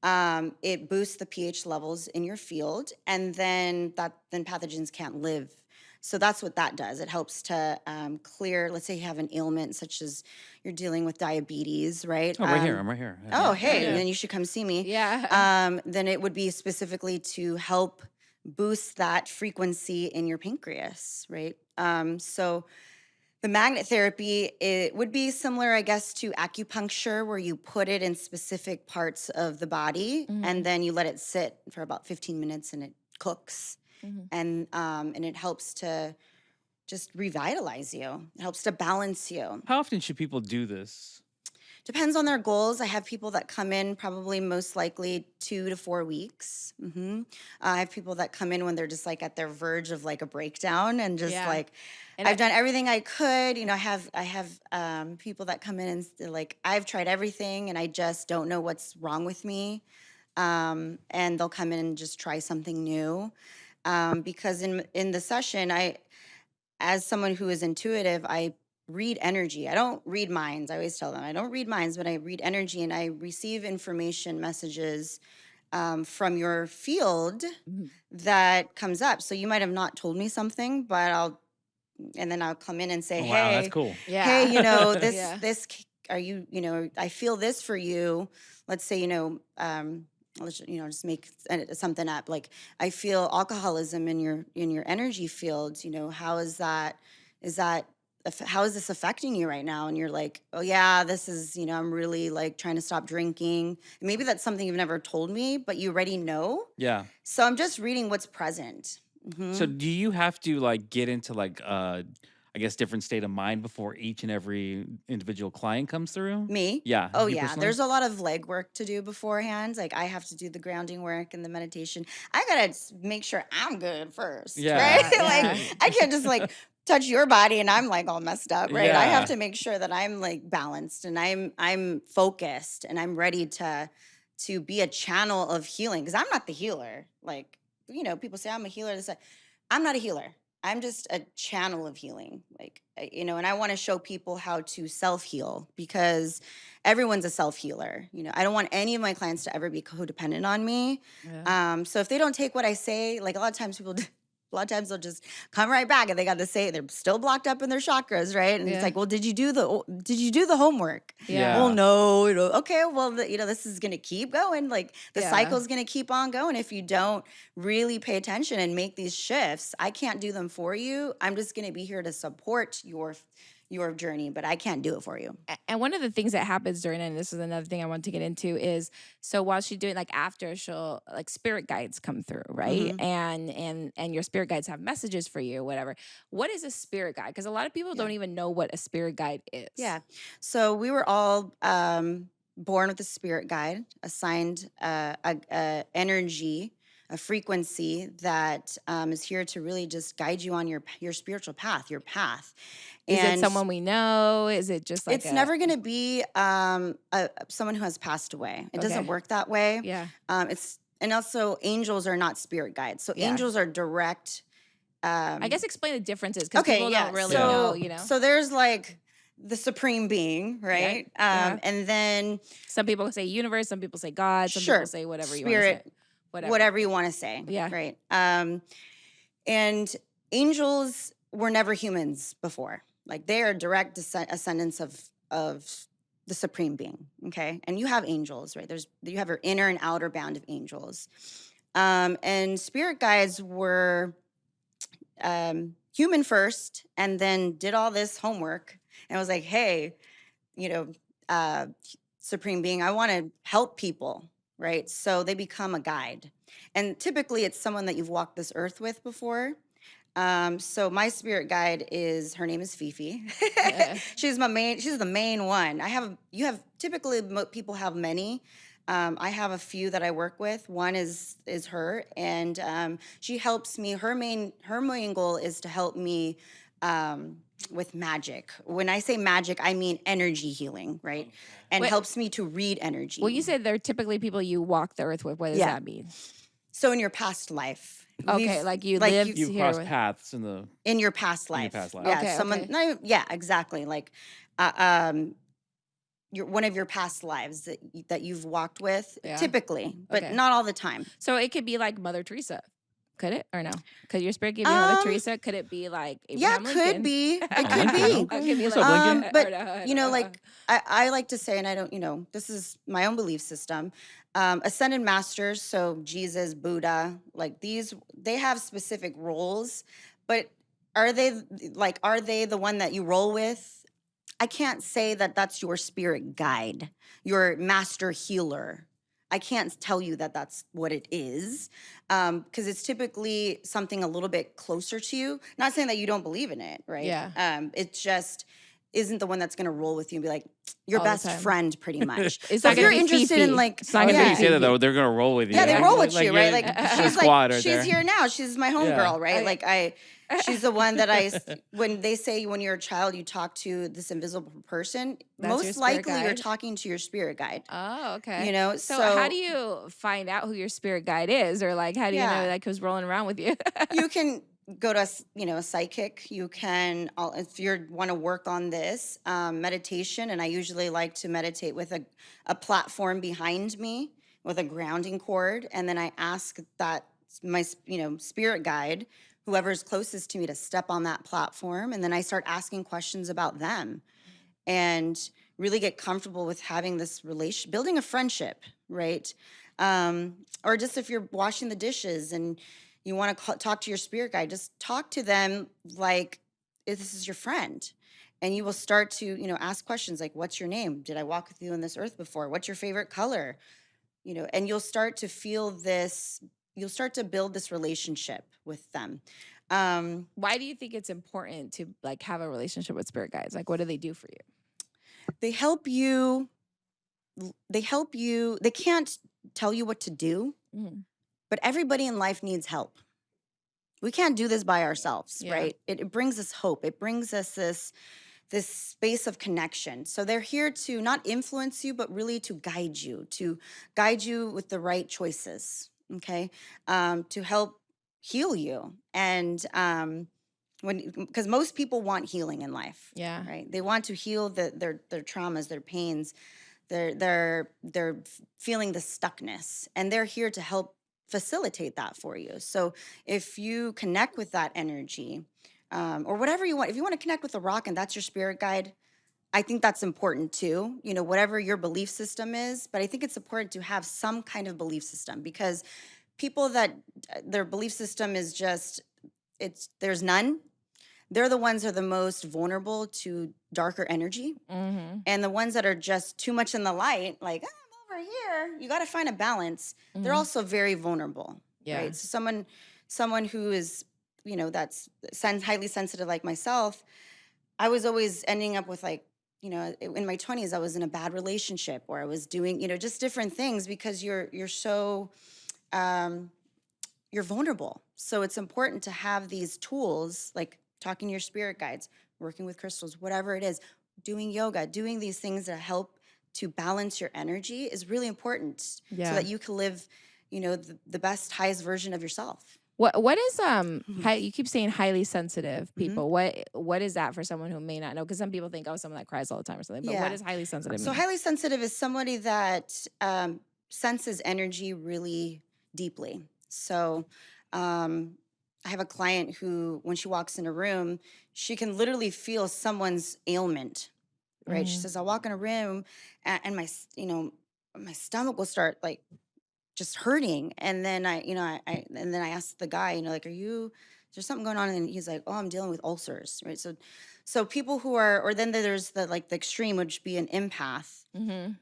it boosts the pH levels in your field, and then pathogens can't live. So that's what that does. It helps to clear, let's say you have an ailment such as you're dealing with diabetes, right? Oh, right here. I'm right here. Oh, hey, Yeah. then you should come see me. Yeah. Then it would be specifically to help boost that frequency in your pancreas, right? So the magnet therapy, it would be similar, I guess, to acupuncture, where you put it in specific parts of the body and then you let it sit for about 15 minutes and it cooks. And it helps to just revitalize you. It helps to balance you. How often should people do this? Depends on their goals. I have people that come in probably most likely 2 to 4 weeks. I have people that come in when they're just like at their verge of like a breakdown and just like, And I've done everything I could. I have people that come in and they're like, I've tried everything and I just don't know what's wrong with me. And they'll come in and just try something new. Because in the session, as someone who is intuitive, I read energy. I don't read minds. I always tell them I don't read minds, but I read energy and I receive information messages from your field that comes up. So you might have not told me something, but and then I'll come in and say, Oh, hey, wow, that's cool. Yeah. hey, Yeah. this, are you, I feel this for you. Let's say, let's just make something up. Like I feel alcoholism in your energy fields. How is how is this affecting you right now? And you're like, oh yeah, this is, I'm really like trying to stop drinking. And maybe that's something you've never told me, but you already know. Yeah. So I'm just reading what's present. So do you have to like get into like I guess different state of mind before each and every individual client comes through? Me? Yeah. Oh you yeah. personally? There's a lot of legwork to do beforehand. Like I have to do the grounding work and the meditation. I gotta make sure I'm good first. Yeah. Right? Yeah. Like I can't just like touch your body and I'm like all messed up, right? I have Yeah. to make sure that I'm like balanced and I'm focused and I'm ready to be a channel of healing. Because I'm not the healer. Like, people say I'm a healer. I'm not a healer. I'm just a channel of healing, like, and I want to show people how to self-heal because everyone's a self-healer. I don't want any of my clients to ever be codependent on me. Yeah. So if they don't take what I say, like a lot of times a lot of times they'll just come right back and they got to say they're still blocked up in their chakras, right? And it's Yeah. like, well, did you do the homework? Yeah. Well, no, okay, well, this is going to keep going. Like the Yeah. cycle's going to keep on going if you don't really pay attention and make these shifts. I can't do them for you. I'm just going to be here to support your journey, but I can't do it for you. And one of the things that happens during it, and this is another thing I want to get into, is so while she's doing, like, after, she'll, like, spirit guides come through, right? Mhm. And your spirit guides have messages for you, whatever. What is a spirit guide? Because a lot of people Yeah. don't even know what a spirit guide is. Yeah. So we were all born with a spirit guide, assigned a energy, a frequency that is here to really just guide you on your spiritual path, your path. Is it And someone we know? Is it just like it's never going to be someone who has passed away. It doesn't Okay. work that way. Yeah. And also angels are not spirit guides. So Yeah. angels are direct. I guess explain the differences because Okay, people yeah. don't really so, know, you know? So there's like the supreme being, right? Yeah. And then Some people say universe, some people say God, some sure, people say whatever you want to spirit, say. whatever you want to say. Yeah. Right. And angels were never humans before. Like they are direct ascendants of the supreme being. Okay. And you have angels, right? You have your inner and outer band of angels. And spirit guides were human first, and then did all this homework and was like, hey, supreme being, I want to help people, right? So they become a guide, and typically it's someone that you've walked this earth with before. So my spirit guide her name is Fifi. Yeah. She's the main one. Typically people have many. I have a few that I work with. One is her, and she helps me. Her main goal is to help me with magic. When I say magic, I mean energy healing, right? And Wait. helps me to read energy. Well, you said they're typically people you walk the earth with. What does Yeah. that mean? So in your past life. Okay, like you lived You've here crossed with, paths in the in your past life. past life. Yeah, Okay, someone. okay. No, yeah, exactly. Like, one of your past lives that you've walked with, Yeah. typically, but Okay. not all the time. So it could be like Mother Teresa. Could it or no? Could your spirit give you Mother Um, Teresa? Could it be like Yeah, Abraham could Lincoln? be. It Oh, could Lincoln, be. okay. It could be What's like up, Lincoln? But or no, I you don't know, know. like I like to say, and I don't, this is my own belief system. Ascended masters, so Jesus, Buddha, like they have specific roles, but are they the one that you roll with? I can't say that that's your spirit guide, your master healer. I can't tell you that that's what it is, because it's typically something a little bit closer to you. Not saying that you don't believe in it, right? Yeah. It just isn't the one that's going to roll with you and be like your All the best time. friend, pretty much. It's So not if gonna you're be interested Fifi. in like, It's not I gonna like be how you say that Fifi. though. They're gonna roll with you. yeah, they Yeah. roll with you, you're- right? Like you're she's squad like right she's there. here now. She's my homegirl, right? Like she's the one that when they say when you're a child you talk to this invisible person, That's your most spirit likely you're guide? talking to your spirit guide. Oh, okay. So how do you find out who your spirit guide is, or like how do you know Yeah. like who's rolling around with you? you can go to a psychic. You can, if you want to work on this, meditation, and I usually like to meditate with a platform behind me with a grounding cord, and then I ask that my spirit guide, whoever's closest to me, to step on that platform, and then I start asking questions about them and really get comfortable with having this relation, building a friendship, right? Or just if you're washing the dishes and you want to talk to your spirit guide, just talk to them like if this is your friend. And you will start to, ask questions like, what's your name? Did I walk with you on this earth before? What's your favorite color? And you'll start to feel this, you'll start to build this relationship with them. Why do you think it's important to like have a relationship with spirit guides? Like, what do they do for you? They help you. They can't tell you what to do, Mhm. but everybody in life needs help. We can't do this by ourselves, Yeah. right? It brings us hope. It brings us this space of connection. So they're here to not influence you, but really to guide you with the right choices, okay? To help heal you. And because most people want healing in life. Yeah. Right. They want to heal their traumas, their pains, they're feeling the stuckness, and they're here to help facilitate that for you. So if you connect with that energy, or whatever you want, if you want to connect with the rock and that's your spirit guide, I think that's important too, whatever your belief system is. But I think it's important to have some kind of belief system, because people that their belief system is just, there's none, they're the ones that are the most vulnerable to darker energy. Mm-hmm. And the ones that are just too much in the light, like, "Oh, I'm over here," you got to find a balance. They're also very vulnerable, Yeah. right? So someone who is, that's highly sensitive like myself, I was always ending up with, like, in my 20s, I was in a bad relationship, or I was doing, just different things, because you're so, you're vulnerable. So it's important to have these tools, like talking to your spirit guides, working with crystals, whatever it is, doing yoga, doing these things that help to balance your energy is really important, so Yeah. that you can live, the best, highest version of yourself. What is you keep saying highly sensitive people. Mm-hmm. What is that for someone who may not know? Because some people think, oh, someone that cries all the time or something. But what Yeah. does highly sensitive So mean? highly sensitive is somebody that senses energy really deeply. So I have a client who, when she walks in a room, she can literally feel someone's ailment, right? She says, I'll walk in a room and my stomach will start, like, just hurting. And then and then I asked the guy, like, is there something going on? And he's like, oh, I'm dealing with ulcers, right? So people who are, or then there's the extreme, which be an empath.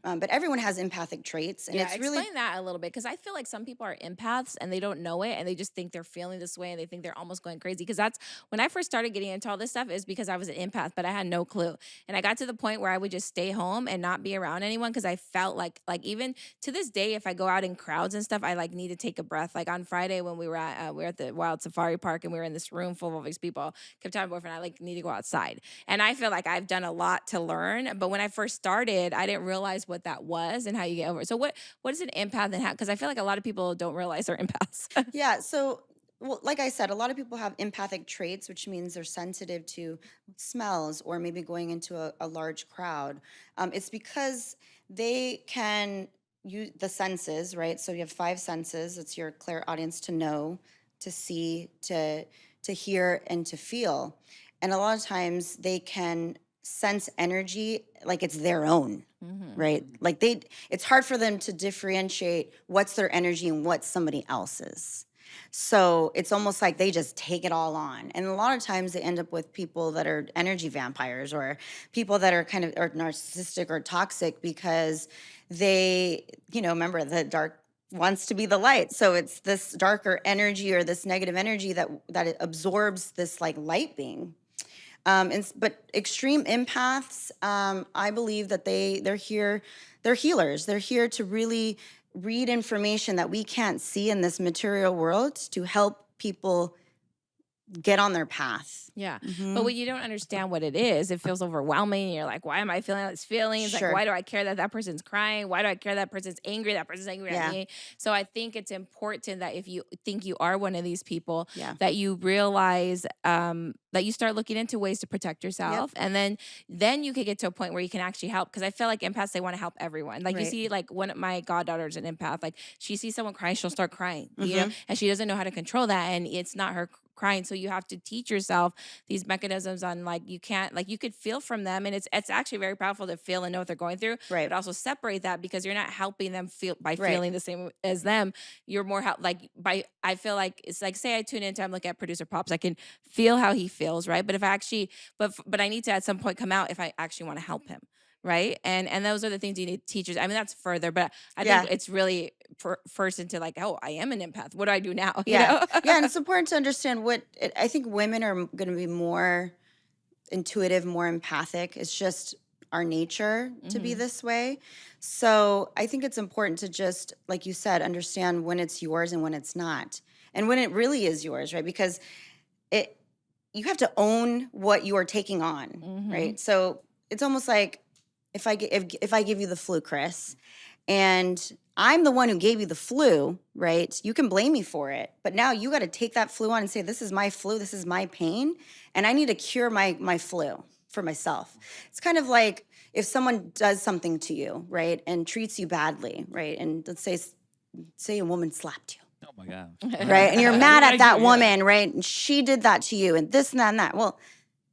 But everyone has empathic traits, and Yeah, it's really, explain that a little bit, because I feel like some people are empaths and they don't know it, and they just think they're feeling this way and they think they're almost going crazy. Because that's when I first started getting into all this stuff, is because I was an empath, but I had no clue. And I got to the point where I would just stay home and not be around anyone, because I felt like even to this day, if I go out in crowds and stuff, I need to take a breath. Like on Friday when we were at the Wild Safari Park, and we were in this room full of all these people, kept telling my boyfriend I need to go outside. And I feel like I've done a lot to learn, but when I first started, I didn't realize what that was and how you get over it. So what is an empath, and how? Because I feel like a lot of people don't realize they're empaths. yeah. So, well, like I said, a lot of people have empathic traits, which means they're sensitive to smells, or maybe going into a large crowd. It's because they can use the senses, right? So you have 5 senses. It's your clairaudience, to know, to see, to hear, and to feel. And a lot of times they can sense energy like it's their own, right? Like it's hard for them to differentiate what's their energy and what's somebody else's. So it's almost like they just take it all on. And a lot of times they end up with people that are energy vampires, or people that are kind of or narcissistic or toxic, because they, remember, the dark wants to be the light. So it's this darker energy, or this negative energy that it absorbs this, like, light being. But extreme empaths, I believe that they're here, they're healers. They're here to really read information that we can't see in this material world, to help people get on their path. Yeah. But when you don't understand what it is, it feels overwhelming. You're like, why am I feeling all these feelings? Like, Sure. why do I care that person's crying? Why do I care that person's angry? That person's angry Yeah. at me. So I think it's important that if you think you are one of these people, Yeah. that you realize that you start looking into ways to protect yourself. And then you could get to a point where you can actually help. Because I feel like empaths, they want to help everyone. Like, you Right. see, like, one of my goddaughter's an empath. Like, she sees someone crying, she'll start crying, you know, and she doesn't know how to control that. And it's not her crying. So you have to teach yourself these mechanisms on, like, you can't, like, you could feel from them, and it's actually very powerful to feel and know what they're going through. Right. But also separate that, because you're not helping them feel by Right. feeling the same as them. You're more help, like, by, I feel like it's like, say I tune into, I'm looking at producer Pops, I can feel how he feels, right? But if I actually, but I need to at some point come out if I actually want to help him. Right. And those are the things you need teachers. I mean, that's further, but I think it's really first into, like, oh, I am an empath. What do I do now? You know? Yeah. And it's important to understand I think women are going to be more intuitive, more empathic. It's just our nature to be this way. So I think it's important to just, like you said, understand when it's yours and when it's not, and when it really is yours, right? Because you have to own what you are taking on, right? So it's almost like if I give you the flu, Chris, and I'm the one who gave you the flu, right? You can blame me for it, but now you got to take that flu on and say, this is my flu, this is my pain, and I need to cure my flu for myself. It's kind of like if someone does something to you, right, and treats you badly, right, and let's say a woman slapped you. Oh my God. Right, and you're mad at that Yeah. woman, right, and she did that to you, and this and that and that. Well,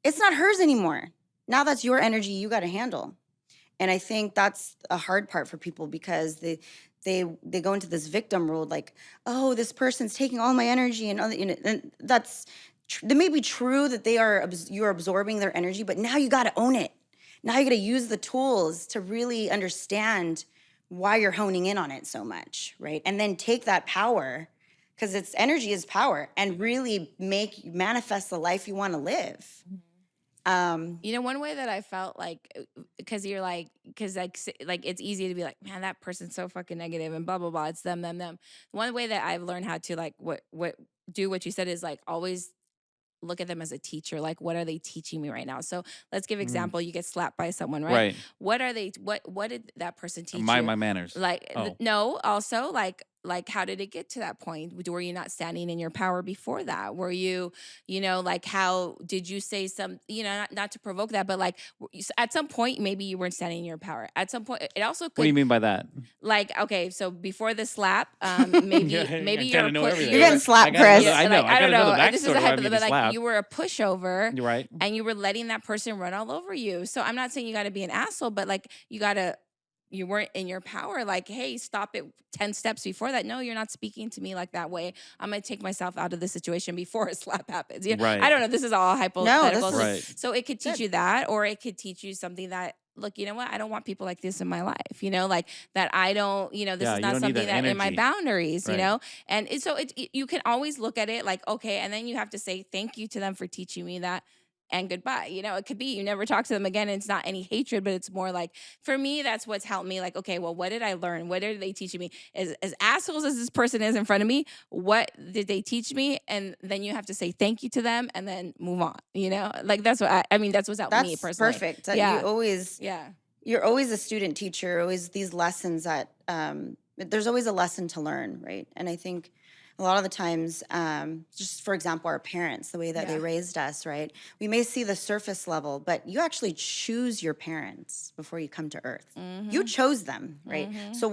it's not hers anymore. Now that's your energy you got to handle. And I think that's a hard part for people because they go into this victim role, like, oh, this person's taking all my energy, and and that's that may be true that you're absorbing their energy, but now you got to own it. Now you got to use the tools to really understand why you're honing in on it so much, right? And then take that power, because it's energy is power, and really manifest the life you want to live. One way that I felt like, because you're like, because like it's easy to be like, man, that person's so fucking negative and blah blah blah. It's them. One way that I've learned how to like do what you said is like always look at them as a teacher. Like, what are they teaching me right now? So let's give example. You get slapped by someone, right? Right. What are they? What did that person teach My you? manners. Like, Oh. no. Also, like how did it get to that point? Were you not standing in your power before that? Were you, like how did you say some, not to provoke that, but like at some point maybe you weren't standing in your power. At some point, it also could. What do you mean by that? Like, okay, so before the slap, maybe maybe I you're know everything. You're getting slapped, Chris. I know. Like, I don't know. The This is a backstory why I'm hypothetical, getting but like slapped. you were a pushover, You're right. and you were letting that person run all over you. So I'm not saying you got to be an asshole, but like you weren't in your power. Like, hey, stop it 10 steps before that. No, you're not speaking to me like that way. I'm going to take myself out of the situation before a slap happens. Right. I don't know. This is all hypothetical. this is Right. So it could teach you that, or it could teach you something that, look, you know what? I don't want people like this in my life, like that. I don't, this Yeah, is you not don't need something that that in my energy. boundaries, Right. And so you can always look at it like, okay. And then you have to say thank you to them for teaching me that. And goodbye. It could be you never talk to them again. And it's not any hatred, but it's more like, for me, that's what's helped me. Like, okay, well, what did I learn? What are they teaching me? As assholes as this person is in front of me, what did they teach me? And then you have to say thank you to them and then move on. Like that's what I mean. That's what's helped me That's personally. perfect. Yeah. You're always a student teacher, always these lessons that there's always a lesson to learn, right? And I think a lot of the times, just for example, our parents, the way that they raised us, right? We may see the surface level, but you actually choose your parents before you come to Earth. You chose them, right? So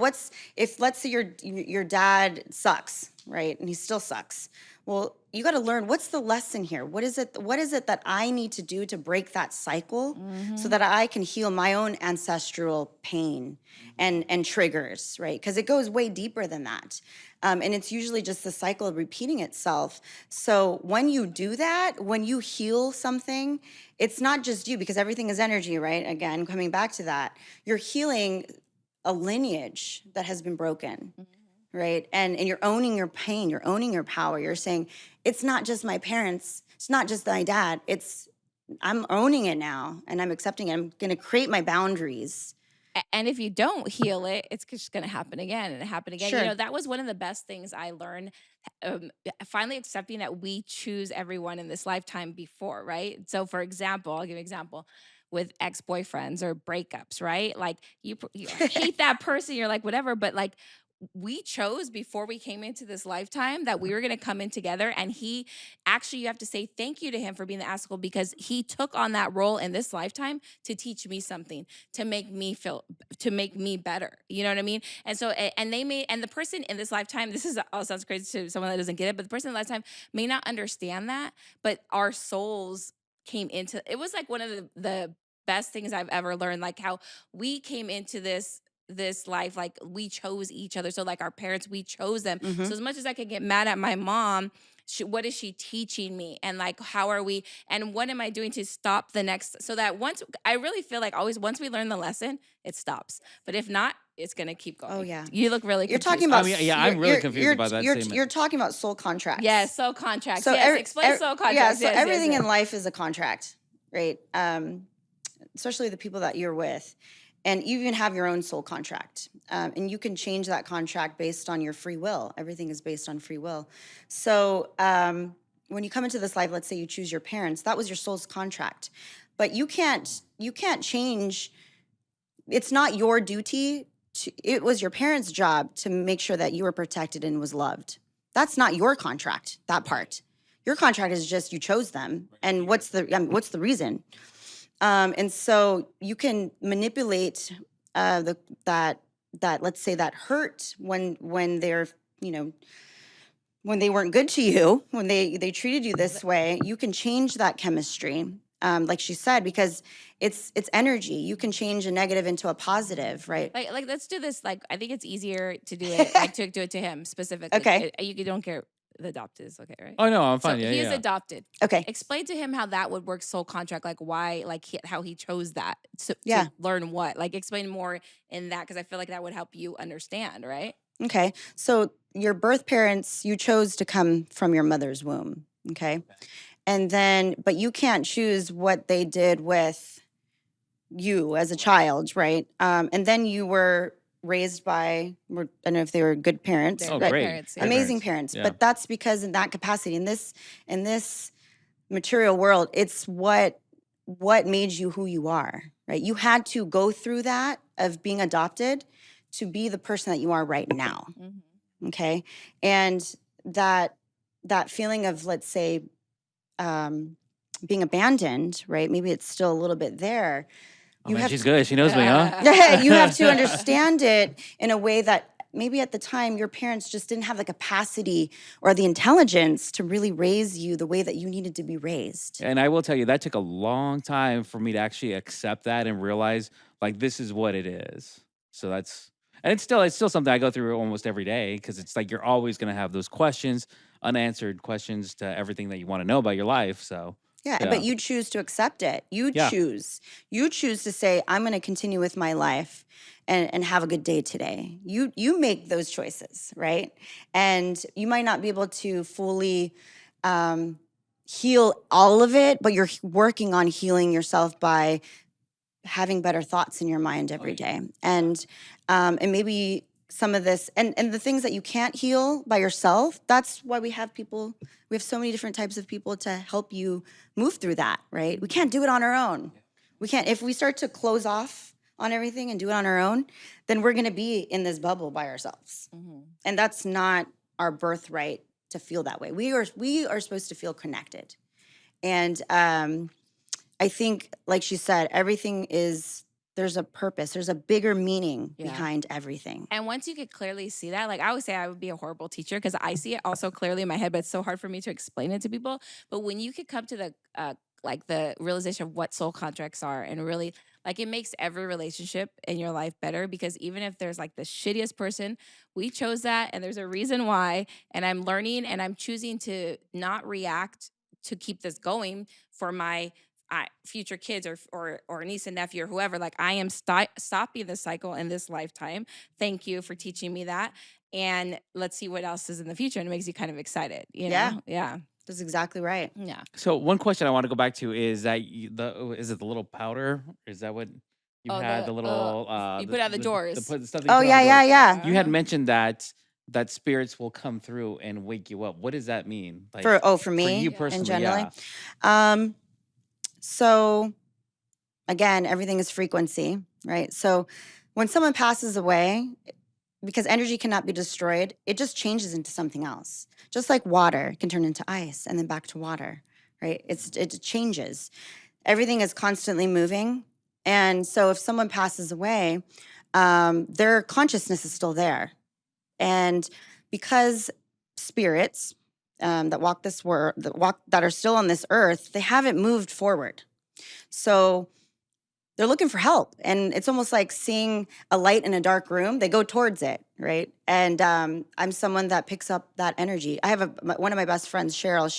if let's say your dad sucks, right? And he still sucks. Well, you got to learn, what's the lesson here? What is it that I need to do to break that cycle so that I can heal my own ancestral pain and triggers, right? Because it goes way deeper than that. And it's usually just the cycle of repeating itself. So when you do that, when you heal something, it's not just you, because everything is energy, right? Again, coming back to that, you're healing a lineage that has been broken. Right. And you're owning your pain, you're owning your power. You're saying, it's not just my parents, it's not just my dad. I'm owning it now and I'm accepting it. I'm going to create my boundaries. And if you don't heal it, it's just going to happen again and happen again. Sure. That was one of the best things I learned. Finally accepting that we choose everyone in this lifetime before, right? So for example, I'll give you an example. With ex-boyfriends or breakups, right? Like you hate that person, you're like, whatever, but like we chose before we came into this lifetime that we were going to come in together. And you have to say thank you to him for being the asshole, because he took on that role in this lifetime to teach me something, to make me better. You know what I mean? And so, and the person in this lifetime, this sounds crazy to someone that doesn't get it, but the person in the lifetime may not understand that, but our souls came into, it was like one of the best things I've ever learned, like how we came into this life, like we chose each other. So like our parents, we chose them. So as much as I could get mad at my mom, what is she teaching me? And like, how are we, and what am I doing to stop the next, so that I really feel like always, once we learn the lesson, it stops. But if not, it's going to keep going. Oh yeah. You look really You're confused. talking about, I'm really confused about that statement. You're talking about soul contracts. Yes, soul contracts. So yes, explain soul contracts. Yeah, so yes, everything yes. in life is a contract, right? Especially the people that you're with. And you even have your own soul contract. And you can change that contract based on your free will. Everything is based on free will. So when you come into this life, let's say you choose your parents, that was your soul's contract. But you can't change, it's not your duty it was your parents' job to make sure that you were protected and was loved. That's not your contract, that part. Your contract is just you chose them. And what's the reason? And so you can manipulate that let's say that hurt when they're, you know, when they weren't good to you, when they treated you this way, you can change that chemistry. Like she said, because it's energy. You can change a negative into a positive, right? Like let's do this. Like I think it's easier to do it like to do it to him specifically. Okay. You don't care the adopted is okay, right? Oh no, I'm So fine. Yeah, he is yeah. adopted. Okay. Explain to him how that would work soul contract, like why, like how he chose that Yeah. to learn what. Like explain more in that because I feel like that would help you understand, right? Okay. So your birth parents, you chose to come from your mother's womb. Okay. And then, but you can't choose what they did with you as a child, right? And then you were raised by, I don't know if they were good parents, They're Oh, good great. parents, yeah. Great amazing parents. parents. Yeah. But that's because in that capacity, in this material world, it's what made you who you are, right? You had to go through that of being adopted to be the person that you are right now. Mhm. Okay. And that feeling of, let's say, being abandoned, right? Maybe it's still a little bit there. Oh You man, have she's to, good. She knows me, huh? you have to understand it in a way that maybe at the time your parents just didn't have the capacity or the intelligence to really raise you the way that you needed to be raised. And I will tell you, that took a long time for me to actually accept that and realize like this is what it is. So and it's still something I go through almost every day because it's like you're always gonna have those questions, unanswered questions to everything that you want to know about your life. So Yeah, yeah. but you choose to accept it. You Yeah. choose. You choose to say, I'm going to continue with my life and have a good day today. You make those choices, right? And you might not be able to fully heal all of it, but you're working on healing yourself by having better thoughts in your mind every day. And maybe some of this and the things that you can't heal by yourself, that's why we have so many different types of people to help you move through that, right? We can't do it on our own. We can't, if we start to close off on everything and do it on our own, then we're going to be in this bubble by ourselves. Mhm. And that's not our birthright to feel that way. We are supposed to feel connected. And I think, like she said, there's a purpose, there's a bigger meaning Yeah. behind everything. And once you could clearly see that, like I always say, I would be a horrible teacher because I see it also clearly in my head, but it's so hard for me to explain it to people. But when you could come to the like the realization of what soul contracts are, and really like it makes every relationship in your life better because even if there's like the shittiest person, we chose that, and there's a reason why. And I'm learning, and I'm choosing to not react to keep this going for my future kids or niece and nephew or whoever. Like I am stopping this cycle in this lifetime. Thank you for teaching me that. And let's see what else is in the future. And it makes you kind of excited, you Yeah. know? Yeah. That's exactly right. Yeah. So one question I want to go back to is that is it the little powder? Is that what you Oh, had? The little you put out the doors. the stuff that you Oh, put on yeah, the yeah, doors. yeah. You had mentioned that spirits will come through and wake you up. What does that mean? Like For for me you Yeah. personally, in generally. yeah. So again, everything is frequency, right? So when someone passes away, because energy cannot be destroyed, it just changes into something else. Just like water can turn into ice and then back to water, right? It changes. Everything is constantly moving. And so if someone passes away, their consciousness is still there. And because spirits that walk this world, that are still on this earth, they haven't moved forward. So they're looking for help, and it's almost like seeing a light in a dark room. They go towards it, right? And I'm someone that picks up that energy. I have one of my best friends, Cheryl.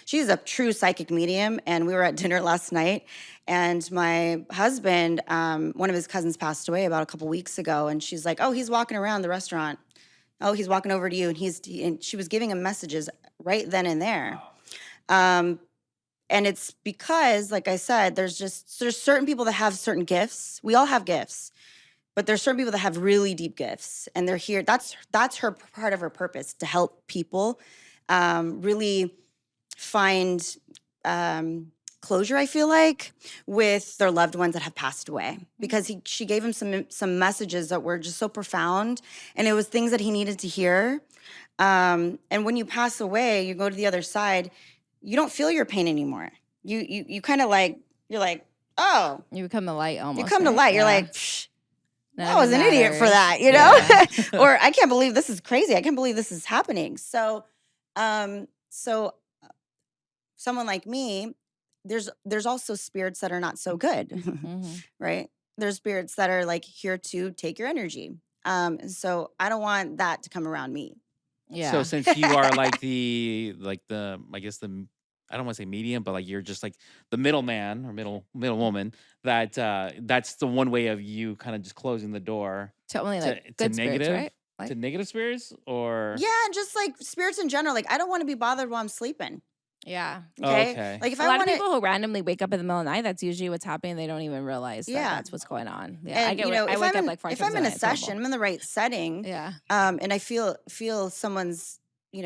She's a true psychic medium, and we were at dinner last night. And my husband, one of his cousins passed away about a couple weeks ago, and she's like, "Oh, he's walking around the restaurant. Oh, he's walking over to you," and she was giving him messages right then and there. And it's because, like I said, there's certain people that have certain gifts. We all have gifts, but there's certain people that have really deep gifts, and they're here. That's her part of her purpose, to help people really find closure, I feel like, with their loved ones that have passed away, because she gave him some messages that were just so profound, and it was things that he needed to hear. And when you pass away, you go to the other side, you don't feel your pain anymore. You kind of like, you're like, oh, You become the light almost. you come to right? light. You're Yeah. like, Psh, None I of was it an idiot for matters. that, you know? Yeah. Or I can't believe this is crazy. I can't believe this is happening. So, someone like me, there's also spirits that are not so good, Mhm. right? There's spirits that are like here to take your energy. And so I don't want that to come around me. Yeah. So since you are like the I guess I don't want to say medium, but like you're just like the middleman or middle woman, that that's the one way of you kind of just closing the door to only like to good spirits, negative right? Like, to negative spirits, or Yeah, and just like spirits in general. Like I don't want to be bothered while I'm sleeping. yeah. Okay. Okay. Like if A I lot of want to, people who randomly wake up in the middle of the night, that's usually what's happening. They don't even realize that Yeah. that's what's going on. Yeah. and I get you know, I if wake I'm up in, like 4 if times I'm in a a night. It's horrible. session, I'm in the right setting, Yeah. and I feel someone's,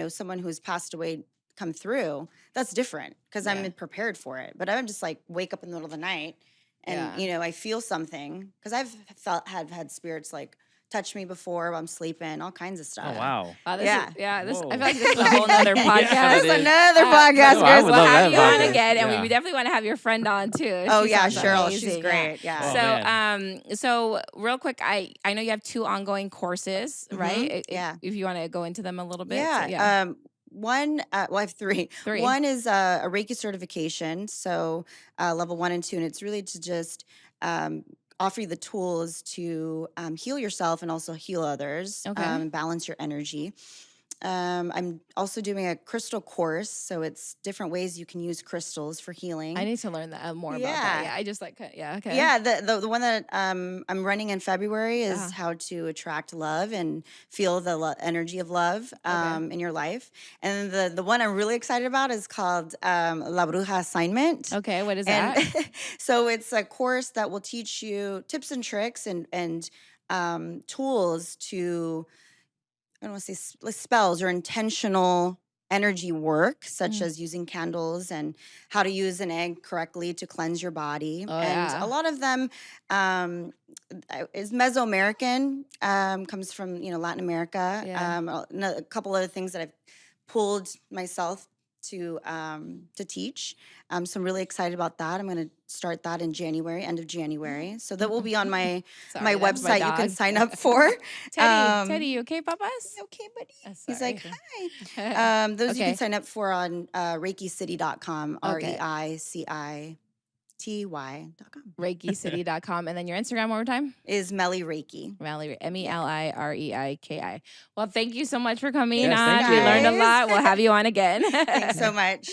someone who's passed away come through, that's different because Yeah. I'm prepared for it. But I'm just like wake up in the middle of the night and Yeah. I feel something, because I've had spirits like touch me before while I'm sleeping, all kinds of stuff. Oh wow. Wow, this Yeah. is, yeah, this, I Whoa. feel like this is a whole nother Yeah, podcast. That's it is. another Uh, podcast, No, I guys. would We'll love have that you on podcast. again, and Yeah. we definitely want to have your friend on too. Oh She yeah, sounds Cheryl, amazing, she's yeah. great. Yeah. Oh, So, man. so real quick, I know you have 2 ongoing courses, right? Yeah. If you want to go into them a little bit. Yeah. So, yeah. One, well, I have 3. 3. One is a Reiki certification, so level 1 and 2, and it's really to just offer you the tools to heal yourself and also heal others, Okay. and balance your energy. I'm also doing a crystal course, so it's different ways you can use crystals for healing. I need to learn that more about that. Yeah. Yeah, I just like, yeah, okay. Yeah, the one that I'm running in February is Uh-huh. how to attract love and feel the energy of love in your life. And the one I'm really excited about is called La Bruja Assignment. Okay, what is And that? so it's a course that will teach you tips and tricks and tools to, I don't want to say spells or intentional energy work, such Mm. as using candles and how to use an egg correctly to cleanse your body. Oh, and yeah. a lot of them is Mesoamerican, comes from Latin America. Yeah. A couple other things that I've pulled myself to teach. So I'm really excited about that. I'm going to start that in January, end of January. So that will be on my Sorry, that's website. You can dog. sign up for. Teddy, you okay, papas? Okay, buddy. Oh, He's sorry. like, hi. Those you Okay. can sign up for on ReikiCity.com, Okay. ReikiCity.com. ReikiCity.com. And then your Instagram one more time? Is Meli Reiki. Meli, MELIREIKI. Well, thank you so much for coming Yes, on. thank We learned a you. lot. We'll have you on again. Thanks so much.